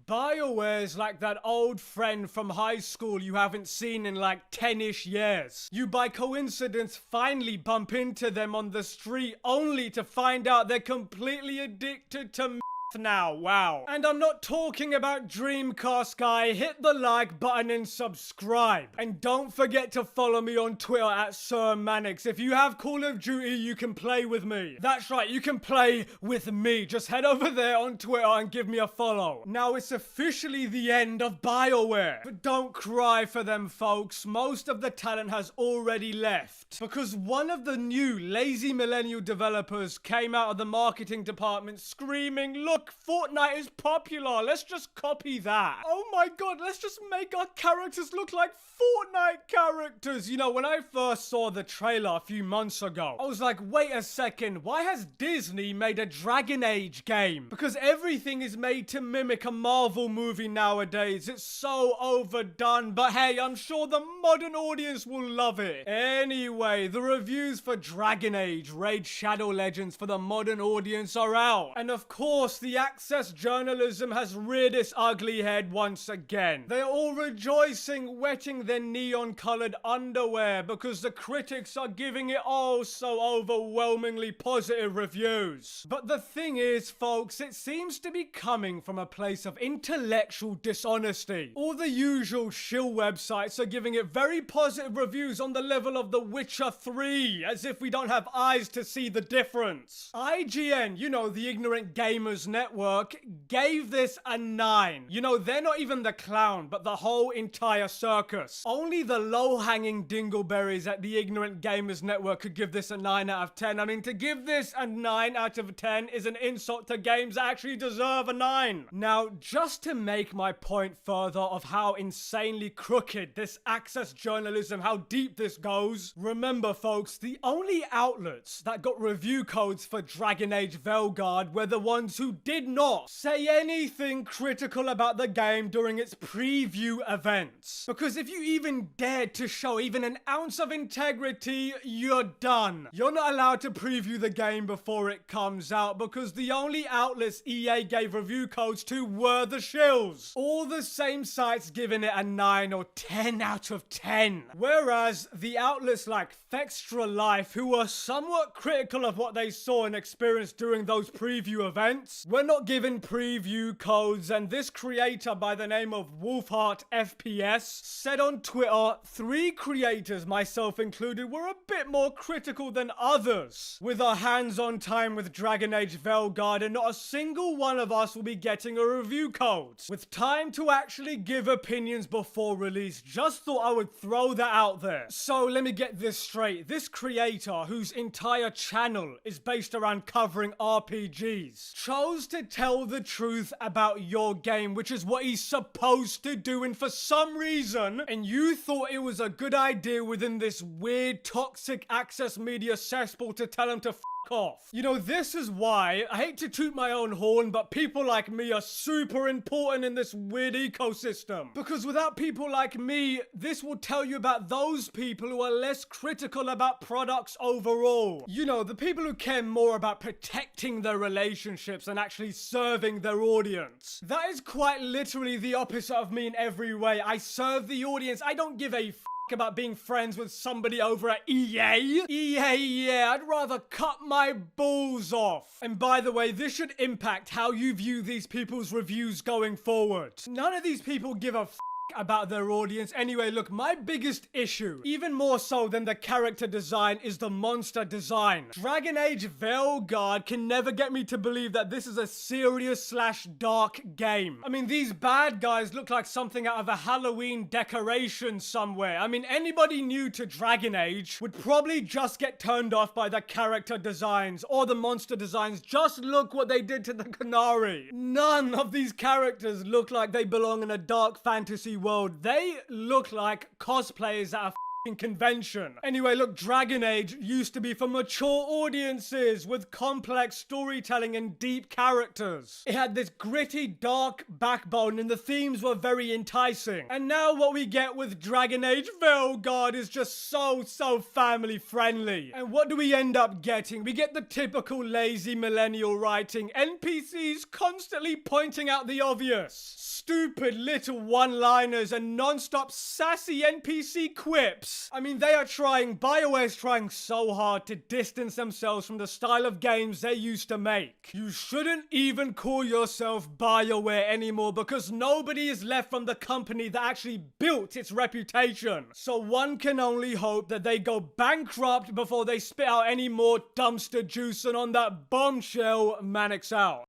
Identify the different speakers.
Speaker 1: BioWare's like that old friend from high school you haven't seen in like 10-ish years. You by coincidence finally bump into them on the street only to find out they're completely addicted to now. Wow. And I'm not talking about Dreamcast guy. Hit the like button and subscribe. And don't forget to follow me on Twitter at Sir Mannix. If you have Call of Duty, you can play with me. That's right, you can play with me. Just head over there on Twitter and give me a follow. Now it's officially the end of BioWare. But don't cry for them, folks. Most of the talent has already left. Because one of the new lazy millennial developers came out of the marketing department screaming, "Look, Fortnite is popular, let's just copy that. Oh my god, let's just make our characters look like Fortnite characters." You know, when I first saw the trailer a few months ago, I was like, wait a second, why has Disney made a Dragon Age game? Because everything is made to mimic a Marvel movie nowadays. It's so overdone, but hey, I'm sure the modern audience will love it. Anyway, the reviews for Dragon Age Raid Shadow Legends for the modern audience are out. And of course, the access journalism has reared its ugly head once again. They're all rejoicing, wetting their neon-colored underwear because the critics are giving it oh so overwhelmingly positive reviews. But the thing is, folks, it seems to be coming from a place of intellectual dishonesty. All the usual shill websites are giving it very positive reviews on the level of The Witcher 3, as if we don't have eyes to see the difference. IGN, you know, the ignorant gamers network, gave this a 9. You know, they're not even the clown, but the whole entire circus. Only the low-hanging dingleberries at the ignorant gamers network could give this a 9 out of 10. I mean, to give this a 9 out of 10 is an insult to games that actually deserve a 9. Now, just to make my point further of how insanely crooked this access journalism, how deep this goes, remember folks, the only outlets that got review codes for Dragon Age Veilguard were the ones who did not say anything critical about the game during its preview events. Because if you even dared to show even an ounce of integrity, you're done. You're not allowed to preview the game before it comes out because the only outlets EA gave review codes to were the shills. All the same sites giving it a 9 or 10 out of 10. Whereas the outlets like Fextra Life, who were somewhat critical of what they saw and experienced during those preview events, were not given preview codes, and this creator by the name of Wolfheart FPS said on Twitter, 3 creators, myself included, were a bit more critical than others with our hands-on time with Dragon Age Veilguard, and not a single one of us will be getting a review code with time to actually give opinions before release. Just thought I would throw that out there. So let me get this straight. This creator, whose entire channel is based around covering RPGs, chose to tell the truth about your game, which is what he's supposed to do, and for some reason, and you thought it was a good idea within this weird toxic access media cesspool to tell him to f off. You know, this is why, I hate to toot my own horn, but people like me are super important in this weird ecosystem. Because without people like me, this will tell you about those people who are less critical about products overall. You know, the people who care more about protecting their relationships and actually serving their audience. That is quite literally the opposite of me in every way. I serve the audience. I don't give a about being friends with somebody over at EA. EA, yeah, I'd rather cut my balls off. And by the way, this should impact how you view these people's reviews going forward. None of these people give a about their audience. Anyway, look, my biggest issue, even more so than the character design, is the monster design. Dragon Age Veilguard can never get me to believe that this is a serious / dark game. I mean, these bad guys look like something out of a Halloween decoration somewhere. I mean, anybody new to Dragon Age would probably just get turned off by the character designs or the monster designs. Just look what they did to the Canary. None of these characters look like they belong in a dark fantasy world. They look like cosplayers at a convention. Anyway, look, Dragon Age used to be for mature audiences with complex storytelling and deep characters. It had this gritty, dark backbone and the themes were very enticing. And now what we get with Dragon Age Veilguard is just so family friendly. And what do we end up getting? We get the typical lazy millennial writing, NPCs constantly pointing out the obvious. stupid little one-liners and non-stop sassy NPC quips. I mean, BioWare's trying so hard to distance themselves from the style of games they used to make. You shouldn't even call yourself BioWare anymore because nobody is left from the company that actually built its reputation. So one can only hope that they go bankrupt before they spit out any more dumpster juice, and on that bombshell, Mannix out.